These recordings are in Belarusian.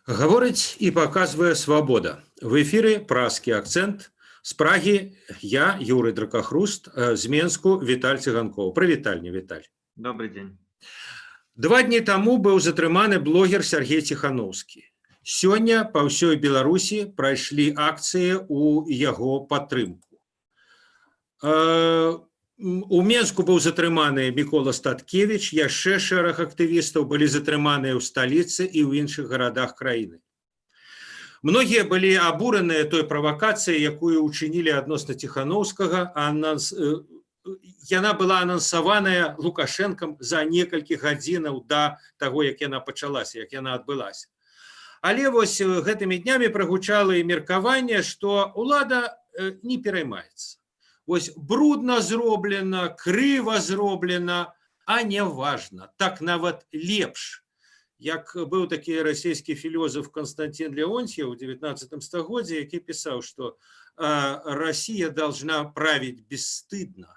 Гаворыць і паказвае свабода. В эфіры празкі акцэнт. З Прагі я, Юрый Дракахруст, з Менску Віталь Цыганкоў. Прывітальне, Віталь. Добрый день. 2 дні таму быў затрыманы блогер Сергей Ціханаўскі. Сёння па ўсёй Беларусі прайшлі акцыі ў яго падтрымку. У Менску быў затрыманы Мікола Статкевіч, яшчэ шэраг актывістаў былі затрыманыя ў сталіцы і ў іншых гарадах краіны. Многія былі абураныя той правакацыяй, якую ўчынілі адносна Ціханаўскага. Яна была анансаваная Лукашэнкам за некалькі гадзінаў да таго, як яна пачалася, як яна адбылася. Але вось гэтымі днямі прагучала і меркаванне, што ўлада не пераймаецца. Вось брудна зроблена, крыва зроблена, а не важна, так нават лепш. Як быў такі расійскі філёзаф Константин Леонтьев у 19 стагоддзі, які пісаў, што Россия должна править бесстыдно.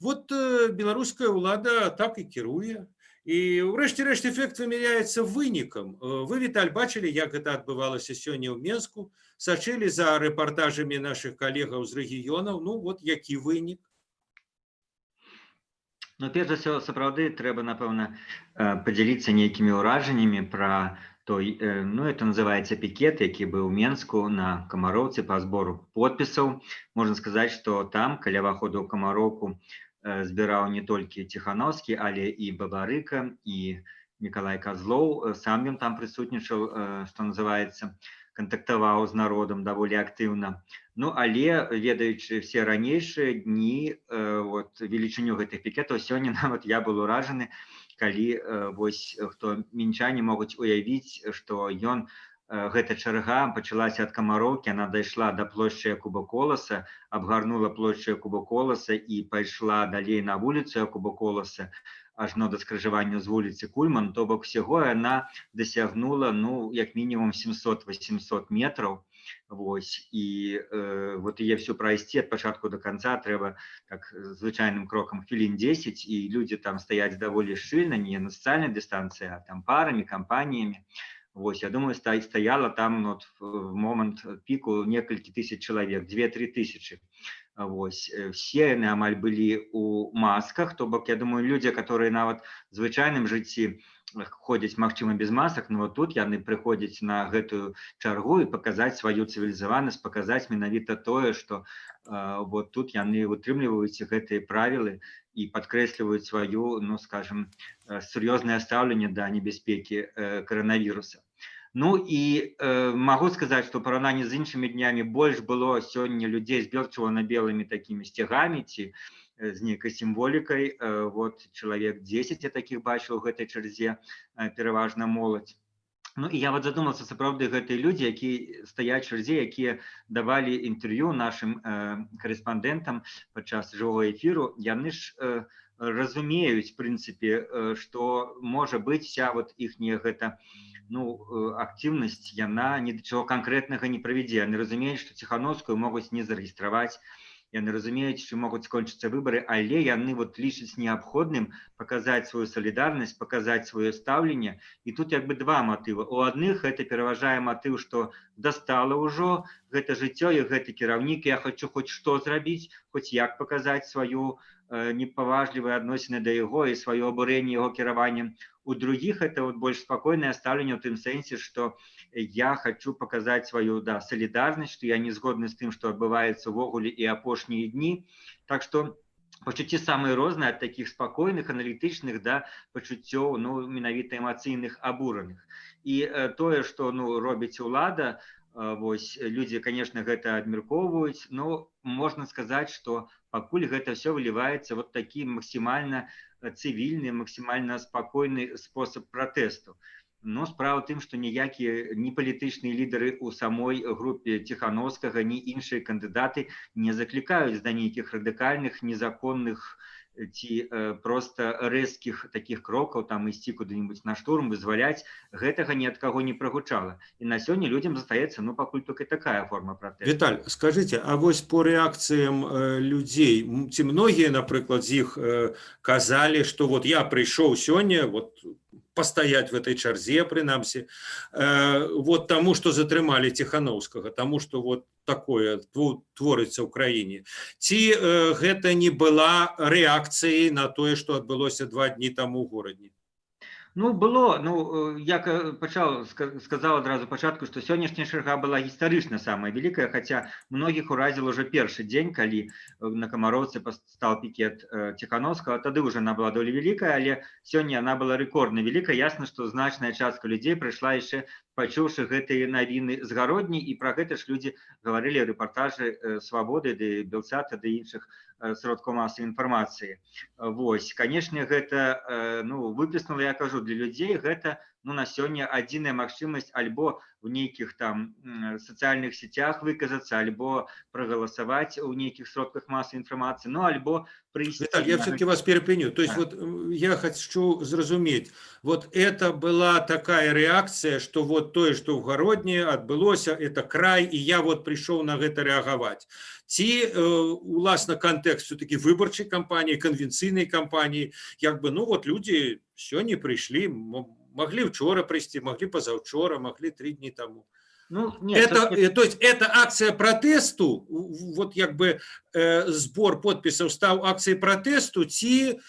Вот беларуская ўлада так і кіруе. І ўрэшце-рэшт эфект вымяряецца вынікам. Вы, Віталь, бачылі, як гэта адбывалася сёння ў Менску, сачылі за рэпартажамі нашых калегаў з рэгіёнаў. Ну, вот які вынік. Ну, перш за ўсё, сапраўды, трэба, напэўна, падзяліцца нейкімі ўражаннямі пра той, ну, это называецца пікет, які быў у Менску на Камароўцы па збору подпісаў. Можна сказаць, што там, каля ўваходу ў Камароўку, збіраў не толькі Ціханаўскі, але і Бабарыка, і Мікалай Казлоў. Сам ён там прысутнічаў, што называецца, кантактаваў з народам даволі актыўна. Ну, але, ведаючы все ранейшыя дні, велічыню гэтых пікетаў, сёння нават я быў уражаны, калі вось хто мінчане могуць уявіць, што гэта чарга пачалася ад Камароўкі, яна дайшла да плошчы Якуба Коласа, абгарнула плошчу Якуба Коласа і пайшла далей на вуліцу Якуба Коласа, ажно да скрыжавання з вуліцы Кульман, то бок усяго яна дасягнула, ну, як мінімум 700-800 метраў. Вось, і вот яе всю прайсці ад пачатку до канца трэба так звычайным крокам хвілін 10, і людзі там стаяць даволі шчыльна, не на сацыяльнай дыстанцыі, а там парамі, кампаніямі. Вось, я думаю, стаяла там в момант піку некалькі тысяч чалавек, 2-3 тысячы. Вось, все яны амаль былі у масках, то бок, я думаю, людзі, которые нават в звычайным жыцці ходзяць, магчыма, без масак, но вот тут яны прыходзяць на гэтую чаргу і паказаць сваю цывілізаванасць, паказаць менавіта тое, што вот тут яны вытрымліваюць гэтыя правілы і падкрэсліваюць сваю, ну, скажем, сур'ёзнае стаўленне да небяспекі каранавіруса. Ну і магу сказаць, што ў параўнанні з іншымі днямі больш было сёння людзей з чырвона-белымі такімі сцягамі ці з нейкай сімволікай. Вот чалавек 10 я такіх бачыў у гэтай чарзе, пераважна моладзь. Ну і я вот задумаўся, сапраўды, гэтыя людзі, якія стаяць у чарзе, якія давалі інтэрв'ю нашым карэспандэнтам падчас жывога эфіру, яны ж разумеюць, в прынцыпе, што можа быць вся вот іхняя гэта, ну, актыўнасць, яна ні да чаго канкрэтнага не прывядзе. Яны разумеюць, што Ціханаўскую могуць не зарэгістраваць, яны разумеюць, што могуць скончыцца выбары, але яны вот лічаць неабходным паказаць сваю салідарнасць, паказаць сваё стаўленне. І тут як бы два матывы. У адных гэта пераважае матыў, што дастала ўжо гэта жыццё і гэты кіраўнік, я хочу хоць што зрабіць, хоць як паказаць сваю непаважлівыя адносіны да яго і сваё абурэнне яго кіраваннем. У других это вот больш спакойнае стаўленне ў тым сэнсе, што я хочу паказаць сваю, да, салідарнасць, што я не згодны з тым, што адбываецца ўвогуле і апошнія дні. Так што пачуцці самыя розныя, ад такіх спакойных, аналітычных да пачуццёў, ну, менавіта эмацыйных, абураных. І тое, што, ну, робіць улада, вось, людзі, конечно, гэта абмяркоўваюць, но можна сказаць, што пакуль гэта все выліваецца вот такі максімальна цывільны, максімальна спакойны спосаб пратэсту. Но справа ў тым, што ніякія ні палітычныя лідары ў самой групе Ціханаўскага, ні іншыя кандыдаты не заклікаюць да нейкіх радыкальных, незаконных ці проста рэзкіх такіх крокаў, там ісці куды-нибудь на штурм, вызваляць, гэтага ні ад каго не прагучала. І на сёння людзям застаецца, ну, пакуль толькі такая форма пратэсту. Віталь, скажыце, а вось по рэакцыям людзей, ці многія, напрыклад, з іх казалі, што вот я прыйшоў сёння, вот пастаяць в этой чарзе, прынамсі, вот таму, што затрымалі Ціханаўскага, таму, што вот такое творыцца ў краіне. Ці гэта не была рэакцыяй на тое, што адбылося 2 дні таму ў горадзе? Ну, было, ну, як сказал адразу пачатку, што сённяшняя чарга была гістарычна самая вялікая, хаця многіх уразіл уже першы дзень, калі на Камароўцы стаў пікет Ціханаўскага, тады ўжо она была даволі вялікая, але сёння она была рэкордна вялікая. Ясна, што значная частка людзей прыйшла яшчэ, пачуўшы гэтыя навіны з гародні, і пра гэта ж людзі гаварылі рэпартажы Свабоды, ды Белсата, ды іншых сродкаў масавай інфармацыі. Вось, канешне, гэта, ну, выплеснула, я кажу, для людзей гэта, ну, на сёння адзіная магчымасць альбо в нейкіх там сацыяльных сетях выказацца, альбо прагаласаваць у нейкіх сродках масавай інфармацыі, ну, альбо прыйсці... Виталий, я все-таки вас перепиню. То есть вот я хочу зразуметь, вот это была такая реакция, что вот то, что в Городне отбылося, это край, и я вот пришел на это реагировать. Ці, уласна, контекст все-таки выборчей кампании, конвенційной кампании, как бы, ну вот люди сёння пришли, могли вчора прийти, могли позавчора, могли 3 дні тому. Ну, нет, то есть это акция протесту, вот как бы сбор подписов стал акцией протесту, ці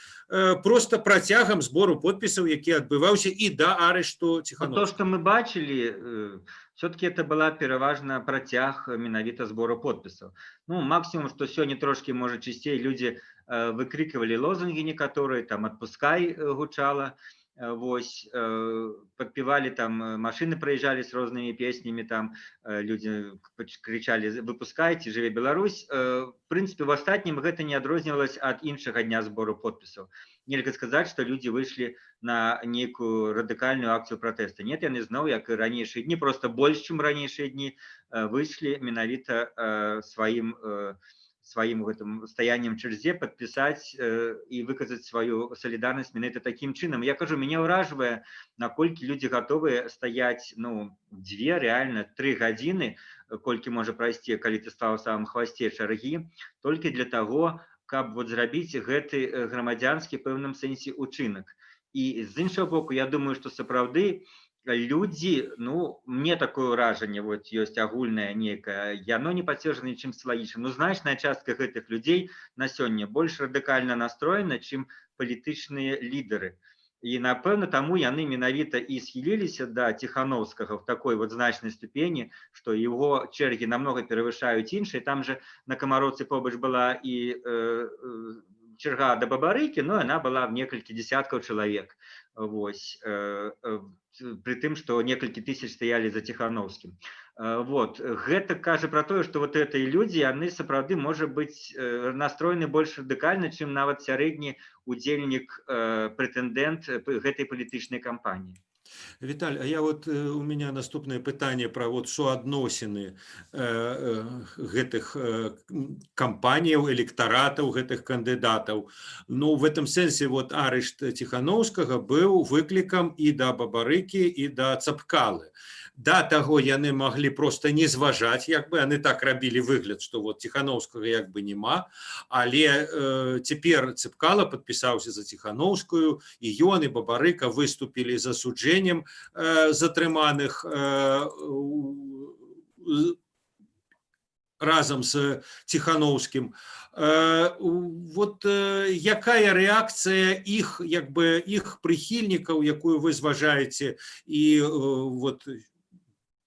просто протягом сбору подписов, які адбываўся і да арышту Ціханаўскага. То, что мы бачили, все-таки это была пераважна протяг менавіта сбору подписов. Ну, максимум, что сёння трошки, может, часцей люди выкрикивали лозунги некаторые, там «отпускай» гучала, вось, подпевали, там машины проезжали с разными песнями, там люди кричали «выпускайте, жыве Беларусь». В принципе, в астатнім гэта не адрознівалось от іншага дня сбору подписаў. Нельга сказаць, што людзі выйшлі на нейкую радыкальную акцыю пратэста. Нет, яны зноў, як і ранейшыя дні, просто больш, чым ранейшыя дні, выйшлі менавіта сваім гэтым стаяннем чарзе падпісаць і выказаць сваю салідарнасць менавіта такім чынам. Я кажу, мяне ўражвае, наколькі людзі гатовыя стаяць, ну, 2, реально 3 гадзіны, колькі можа прайсці, калі ты стаў у самым хвасце чаргі, толькі для таго, каб вот зрабіць гэты грамадзянскі пэўным сэнсе учынак. І з іншага боку, я думаю, што сапраўды людзі, ну, мне такое ўражанне, вот ёсць агульнае некае, яно не пацверджана нічым сцыялагічным. Ну, значная частка гэтых людзей на сёння больш радыкальна настроена, чым палітычныя лідары. І, напэўна, таму яны менавіта і схіліліся да Ціханаўскага в такой вот значнай ступені, што его чэргі намного перавышаюць іншыя. Там же на Камароўцы побач была і чарга да Бабарыкі, но яна была в некалькі десяткаў чалавек. Вось, при тым, што некалькі тысяч стаялі за Ціханаўскім. Вот, гэта кажа пра тое, што вот этой людзі, яны сапраўды, можа быць, настроены больш радыкальна, чым нават сярэдні удзельнік, прэтэндэнт гэтай палітычнай кампаніі. Виталий, а я вот, у меня наступное пытанне про вот суадносіны гэтых кампаніяў, электаратаў, гэтых кандыдатаў. Ну, в этом сэнсе вот арышт Ціханаўскага быў выклікам і да Бабарыкі, і да Цапкалы. Да таго яны маглі просто не зважаць, як бы яны так рабілі выгляд, што вот Ціханаўскага як бы няма, але цяпер Цапкала падпісаўся за Ціханаўскую, і ён і Бабарыка выступілі з асуджэннем затрыманых разам з Ціханаўскім. Вот якая рэакцыя іх, як бы, іх прыхільнікаў, якую вы зважаеце, і вот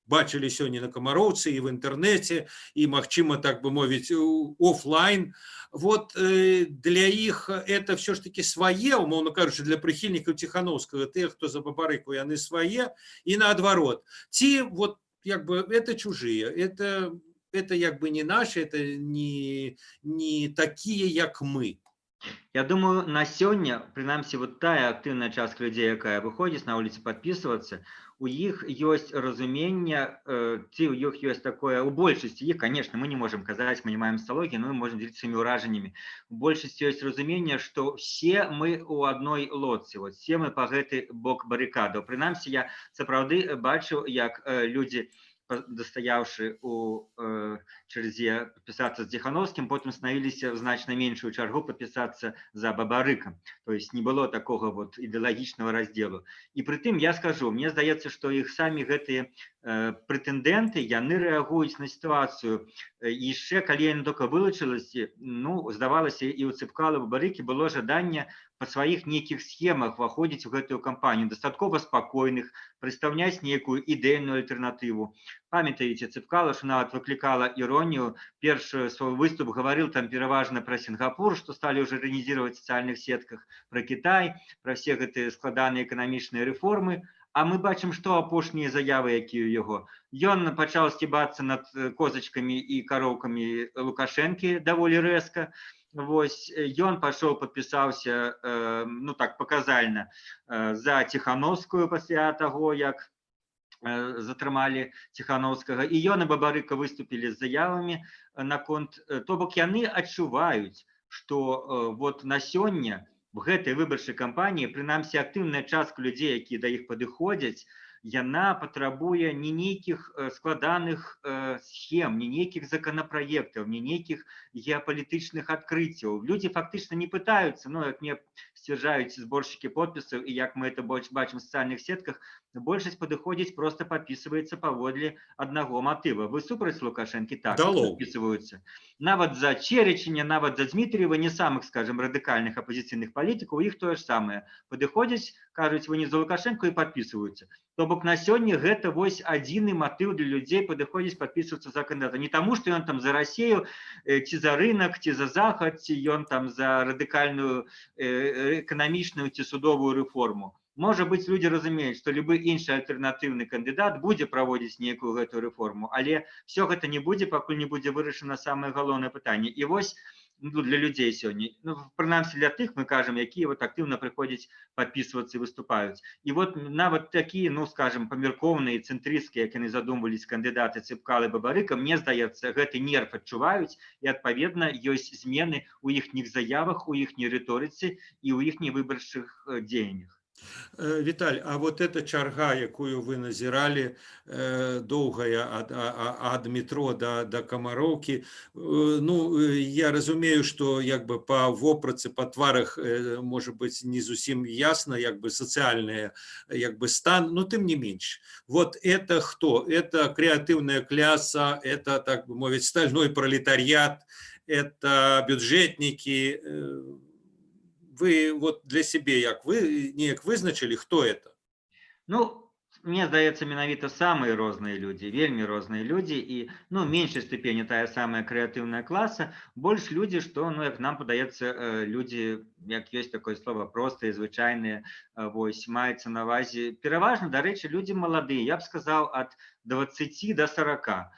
бачылі сёння на Камароўцы і в інтэрнэце, і, магчыма, так бы мовіць, офлайн. Вот для іх это все ж таки свае, умоўно кажучы, для прыхільнікаў Ціханаўскага, тых, хто за Бабарыку, яны свае, і наадварот. Ці вот як бы это чужие, это як бы не наши, это не такие, як мы. Я думаю, на сёння, прынамсі, вот тая актыўная частка людзей, якая выходзіць на вуліцы падпісвацца, у іх ёсць разуменне, ці у іх ёсць такое, у большасці іх, конечно, мы не можем казаць, мы не маем сацыялогіі, но мы можем дзеліцца сваімі ўражаннямі. У большасці ёсць разуменне, што все мы у адной лодцы, вот все мы па гэты бок барыкадаў. Прынамсі, я сапраўды бачыў, як людзі дастаяўшы у чарзе падпісацца з Ціхановскім, потым станавіліся ў значна меншую чаргу падпісацца за Бабарыкам. То есть не было такога вот ідэалагічнага раздзелу. І прытым я скажу, мне здаецца, што іх самі гэтыя прэтэндэнты, яны рэагуюць на сітуацыю. Яшчэ калі яны толькі вылучылася, ну, здавалася, і ў Цыпкала, Бабарыкі было жаданне па сваіх нейкіх схемах выходзіць у гэтую кампанію, дастаткова спакойных, прадстаўляць нейкую ідэйную альтэрнатыву. Памятаеце, Цыпкала, што нават выклікала іронію, першы свой выступ гаварыў там пераважна пра Сінгапур, што сталі ўжо іранізировать в сацыяльных сетках, пра Кітай, пра все гэтыя складаныя эканамічныя рэформы. А мы бачым, што апошнія заявы, якія ў яго. Ён пачаў сцібацца над козачкамі і кароўкамі Лукашэнкі даволі рэзка. Вось, ён пашоў, падпісаўся, ну так, паказальна, за Ціхановскую пасля таго, як затрымалі Ціхановскага. І ён і Бабарыка выступілі з заявамі наконт, то бок яны адчуваюць, што вот на сёння в гэтай выбарчай кампаніі, прынамсі, актыўная частка людзей, якія да іх падыходзяць, яна патрабуе не нейкіх складаных схем, не нейкіх законапраектаў, не нейкіх геапалітычных адкрыццяў. Людзі фактычна не пытаюцца, ну, як мне сцвярджаюць зборшчыкі подпісаў, і як мы это бачым в сацыяльных сетках, большасць падыходзіць, просто падпісваецца паводле аднаго матыва. Вы супраць Лукашэнкі? Так, падпісваюцца. Нават за Черечення, нават за Дмітріева, не самых, скажем, радыкальных апозіцыйных палітыкаў, у іх тое ж самае. Падыходзяць, кажуць, вы не за Лукашэнку, і падпісваюцца. То бок на сёння гэта вось адзіны матыў для людзей падыходзіць падпісвацца за кандыдата. Не таму, што ён там за Расію, ці за рынок, ці за захад, ці ён там за радыкальную эканамічную ці судовую рэформу. Можа быць, людзі разумеюць, што любы іншы альтэрнатыўны кандыдат будзе праводзіць нейкую гэтую рэформу, але все гэта не будзе, пакуль не будзе вырашана самае галоўнае пытанне. І вось, ну, для людзей сёння, ну, прынамсі для тых, мы кажам, якія вот актыўна прыходзяць падпісвацца і выступаюць. І вот нават такія, ну, скажем, памяркоўныя, цэнтрысцкія, як яны задумвались, кандыдаты Цыпкала і Бабарыка, мне здаецца, гэты нерв адчуваюць, і, адпаведна, ёсць змены ў іхніх заявах, у іхняй рыторыцы і ў іхніх выбарчых дзеяннях. Віталь, а вот эта чарга, якую вы назіралі, доўгая ад метро да Камароўкі, ну, я разумею, што як бы па вопратцы, па тварах, можа быць, не зусім ясна, як бы сацыяльная, як бы стан, но тым не менш. Вот это кто? Это крэатыўная кляса, это, так бы мовіць, стальной пролетариат, это бюджетники. Вы вот для себе, як вы неяк вызначылі, хто это? Ну, мне здаецца, менавіта самыя розныя людзі, вельмі розныя людзі, і, ну, меншай ступені тая самая крэатыўная класа, больш людзі, што, ну, як нам падаецца, людзі, як ёсць такое слово, простыя, звычайныя, вось, маецца на ўвазе, пераважна, дарэчы, людзі маладыя, я б сказаў, ад 20 до 40.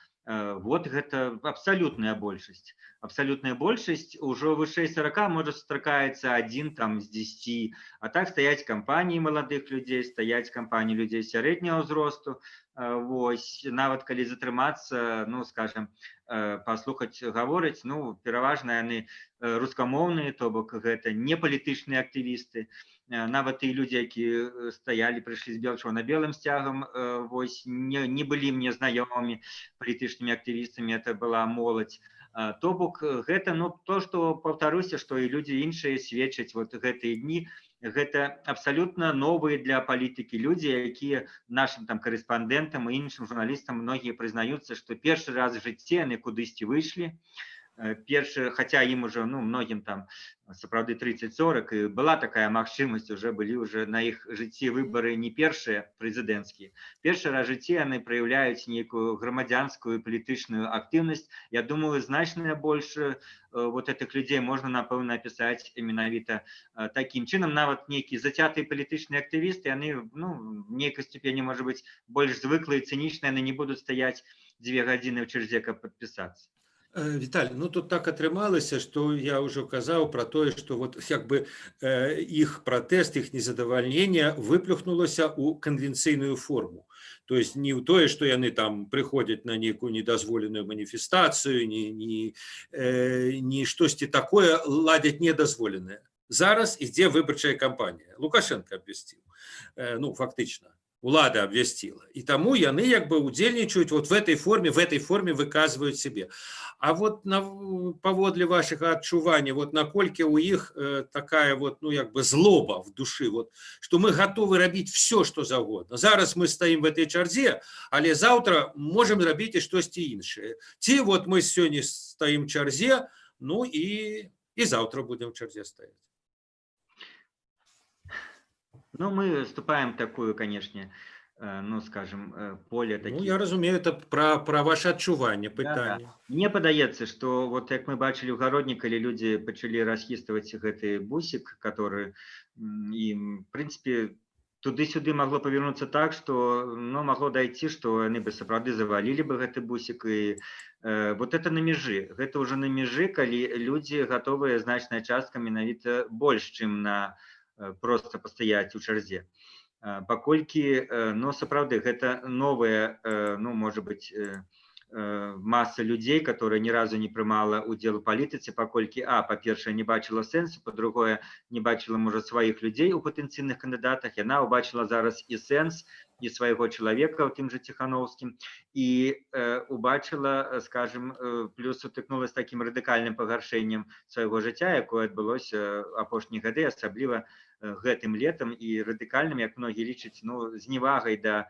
Вот гэта абсалютная большасць. Абсалютная большасць, ужо вышэй 40, можа, сустракаецца 1 там з 10. А так стаяць кампаніі маладых людзей, стаяць кампаніі людзей сярэдняга ўзросту. Вось, нават калі затрымацца, ну, скажем, паслухаць гавораць, ну, пераважна яны рускамоўныя, то бок гэта не палітычныя актывісты. Нават і людзі, якія стаялі, прыйшлі з чырвона-белым сцягам, вось, не былі мне знаёмымі палітычнымі актывістамі, это была моладзь. То бок гэта, ну, то, што, паўтаруся, што і людзі іншыя сведчаць вот гэтыя дні, гэта абсалютна новыя для палітыкі людзі, якія нашым там корэспандэнтам і іншым журналістам многія прызнаюцца, што першы раз в жыцці яны кудысьці выйшлі. Першы, хаця ім уже, ну, многім там сапраўды 30-40, і была такая магчымасць, уже былі уже на іх жыцці выбары не першыя прэзідэнцкія. Першы раз в жыцці яны праяўляюць нейкую грамадзянскую палітычную актыўнасць. Я думаю, значна больш вот этих людзей можна, напэўна, апісаць менавіта такім чынам. Нават нейкія зацятыя палітычныя актывісты, яны, ну, в нейкай ступені, можа быць, больш звыклыя, цынічныя, яны не будуць стаяць 2 гадзіны ў чарзе, каб падпісацца. Віталь, ну тут так атрымалася, што я ўжо казаў пра тое, што вот як бы іх пратэст, іх незадавальненне выплюхнулася ў канвенцыйную форму. То есть не ў тое, што яны там прыходзяць на нейкую недазволеную маніфестацыю, не штосьці такое ладзяць недазволенае. Зараз ідзе выбарчая кампанія. Лукашенко абвясціў, ну, фактычна. улада абвясціла. І таму яны як бы удзельнічаюць вот в этой форме выказваюць себе. А вот паводле вашага адчування, вот наколькі у іх такая вот, ну як бы злоба в душы, вот, што мы гатовы рабіць все, што заўгодна. Зараз мы стаім в этой чарзе, але заўтра можам рабіць і штосьці іншае. Ці вот мы сёння стаім в чарзе, ну і заўтра будем в чарзе стаять. Ну, мы вступаем в такую, конечно, ну, скажем, поле таких... Ну, я разумею, это про ваше адчуванне, Да. пытанне. Мне падаецца, што вот як мы бачылі ў гародні, калі людзі пачалі расхістываць гэты бусік, который ім, в прынцыпе, туды-сюды магло павернуцца так, што ну, магло дайсці, што яны бы сапраўды завалілі бы гэты бусік. І вот это на мяжы. Гэта ўжо на мяжы, калі людзі гатовыя значная частка менавіта больш, чым на просто пастаяць у чарзе. Паколькі, ну, сапраўды, гэта новая, ну, можа быць, масса людзей, которая ні разу не прымала удзел у палітыцы, паколькі, па-першае, не бачыла сэнсу, па-другое, не бачыла, можа, сваіх людзей у патэнцыйных кандыдатах, яна ўбачыла зараз і сэнс, і свайго чалавека, у тым жа Ціхановскім, і убачыла, скажем, плюс сутыкнула з такім радыкальным пагаршэннем свайго жыцця, якое адбылося апошнія гады, асабліва гэтым летам, і радыкальным, як многія лічаць, ну, зневагай да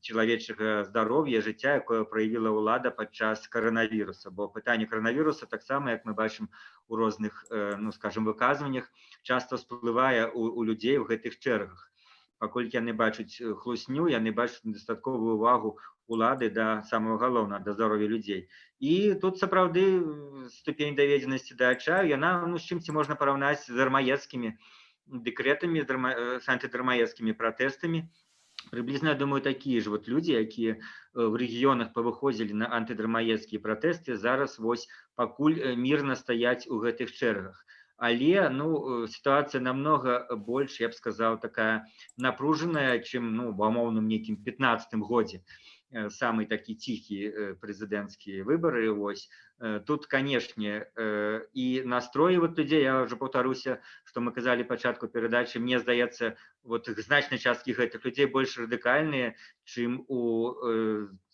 чалавечага здароўя, жыцця, якое праявіла ўлада падчас каранавіруса. Бо пытанне каранавіруса таксама, як мы бачым у розных, ну, скажем, выказваннях, часта всплывае у людзей у гэтых чэргах. Паколькі яны бачаць хлусню, яны бачаць недастатковую увагу улады да самого галоўнага, да здароўя людзей. І тут сапраўды ступень даведзенасці да адчаю, яна, ну, з чымсьці можна параўнаць з дармаедскімі дэкрэтамі, з антыдармаедскімі пратэстамі. Приблизно, я думаю, такие же вот люди, якія в рэгіёнах павыходзілі на антыдармаедскія пратэсты, зараз вось пакуль мірна стаяць у гэтых чэргах. Але, ну, ситуация намного больше, я бы сказал, такая напруженная, чем, ну, в умовном неким 15-м годе. Самый такі тихі прэзідэнцкія выборы. Вось. Тут, конечно, и настрой вот людей, я уже повторюся, что мы казали пачатку передачи, мне здаецца, вот значной часткі гэтых людей больше радикальные, чем у,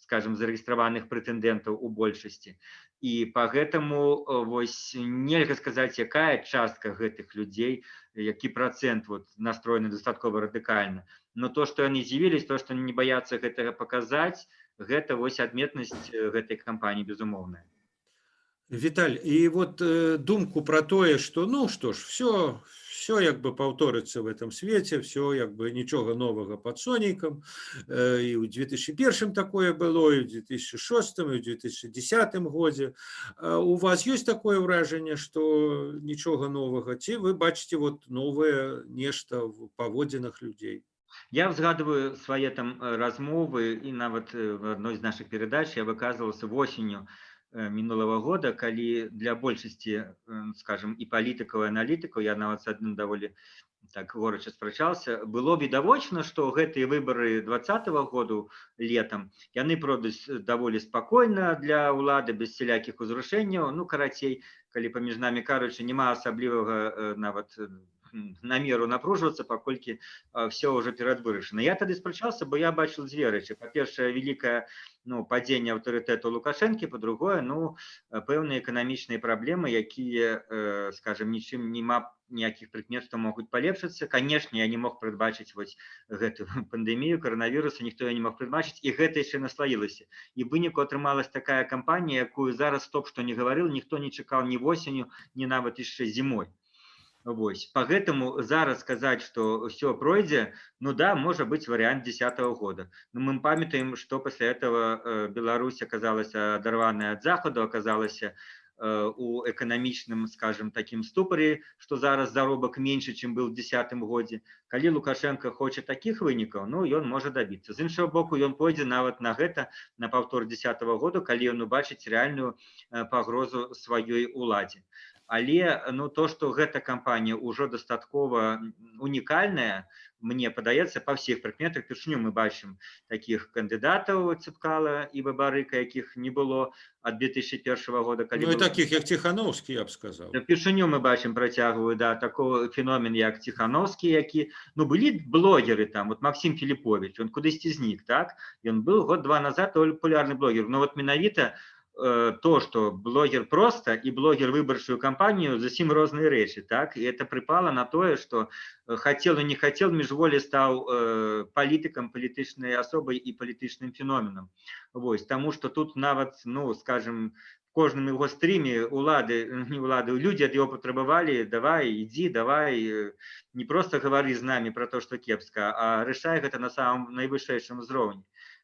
скажем, зарегистрированных прэтэндэнтаў у большасці. І поэтому вось нельга сказаць, якая частка гэтых людзей, які процент вот настроены дастаткова радыкальна. Но то, што яны з'явілись, то, што не баяцца гэтага паказаць, гэта вось адметнасць гэтай кампаніі, безумоўная. Віталь, і вот думку про тое, што, ну што ж, все як бы паўторыцца в этом свеце, все як бы нічога новага пад сонейкам. І ў 2001 такое было, і ў 2006, і ў 2010 годзе. У вас ёсць такое ўражанне, што нічога новага, ці вы бачыце вот новае нешта в паводзінах людзей? Я згадываю свае там размовы, і нават в адной з нашых перадач я выказвался восенню мінулого года, калі для большасці, скажем, і палітыкаў, і аналітыкаў, я нават з адным даволі так горача спрачаўся, было відавочна, што гэтыя выбары 2020 году летам, яны пройдуць даволі спакойна для ўлады, без сялякіх узрушэнняў. Ну, карацей, калі паміж намі кажучы, няма асаблівага нават намеру напружвацца, паколькі все ўжо перадвырашана. Я тады спрачаўся, бо я бачыў дзве рэчы. Па-першае, вялікае, ну, падзенне аўтарытэту Лукашэнкі, па-другое, ну, пэўныя эканамічныя праблемы, якія, скажем, нічым няма ніякіх прыкмет, што могуць палепшыцца. Канешне, я не мог прадбачыць вось гэту пандэмію каранавіруса, ніхто я не мог прадбачыць, і гэта яшчэ наслаілася. І выніку атрымалась такая кампанія, якую зараз хто б што не гаварыў, ніхто не чакаў ні восенню, ні нават яшчэ зімой. Вось. По гэтаму зараз сказаць, што ўсё пройдзе, ну да, можа быць варыянт 2010 года. Но мы памятаем, што пасля этого Беларусь аказалася адарваная ад захаду, аказалася у эканамічным, скажем, такім ступары, што зараз заробак меншы, чым быў в 2010 годзе. Калі Лукашенко хоча такіх вынікаў, ну, ён можа дабіцца. З іншага боку, ён пойдзе нават на гэта, на паўтор 2010 года, калі ён убачыць рэальную пагрозу сваёй уладзе. Але ну, то, што гэта кампанія ўжо дастаткова унікальная, мне падаецца, па ўсіх прыкметах. Упершыню мы бачым такіх кандыдатаў Цыпкала і Бабарыка, якіх не было ад 2001 года, калі Ну і быў... таких, як Ціхановскі, я б сказаў. Упершыню мы бачым, працягваю, да, такой феномен, як Ціхановскі, які, ну, былі блогеры там, вот Максим Філіпович, он кудысьці знік, так? Ён быў год-два назад папулярны блогер, но вот менавіта то, что блогер просто и блогер выборчую кампанию зусім розныя рэчы, так? И это припало на тое, что хотел и не хотел, міжволі стаў палітыкам, палітычнай асобай і палітычным феноменам. Вось, тому что тут нават, ну, скажем, в кожным его стриме люди ад яго патрабавалі: давай, иди, давай, не просто говори з нами про то, что кепска, а рашай гэта на самом найвышэйшым узроўні.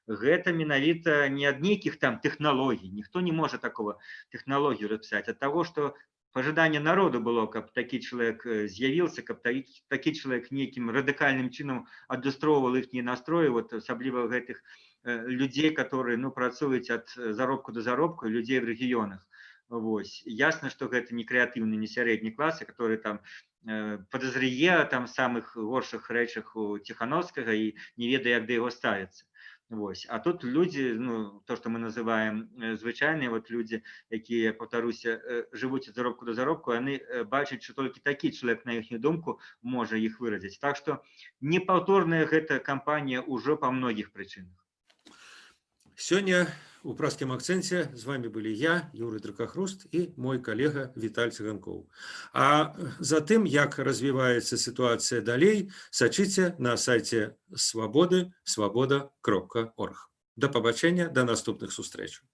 Гэта менавіта не ад нейкіх там тэхналогій, ніхто не можа такого тэхналогію распісаць, ад таго, што пажаданне народу было, каб такі чалавек з'явіўся, каб такі чалавек нейкім радыкальным чынам адлюстроўваў іхнія настроі, вот асабліва гэтых людзей, которые, ну, працуюць ад заробку до заробку, людзей в рэгіёнах. Вось. Ясна, што гэта не крэатыўны, не сярэдні клас, который там падазрые там самых горшых рэчах у Ціхановскага і не ведае, як да яго ставіцца. Вось. А тут люди, ну, то, что мы называем звычайные вот люди, якія, повторюся, живуть ад заробку до заробку, они бачаць, что только такі чалавек, на іхнюю думку, можа іх выразіць. Так что непаўторная гэта кампанія ўжо па многіх прычынах. Сёння у пражскім акцэнце з вами былі я, Юрый Дракахруст, і мой калега Віталь Цыганкоў. А затым, як развіваецца сітуацыя далей, сачыце на сайце Свабоды, свабода.орг. Да пабачэння, да наступных сустрэч.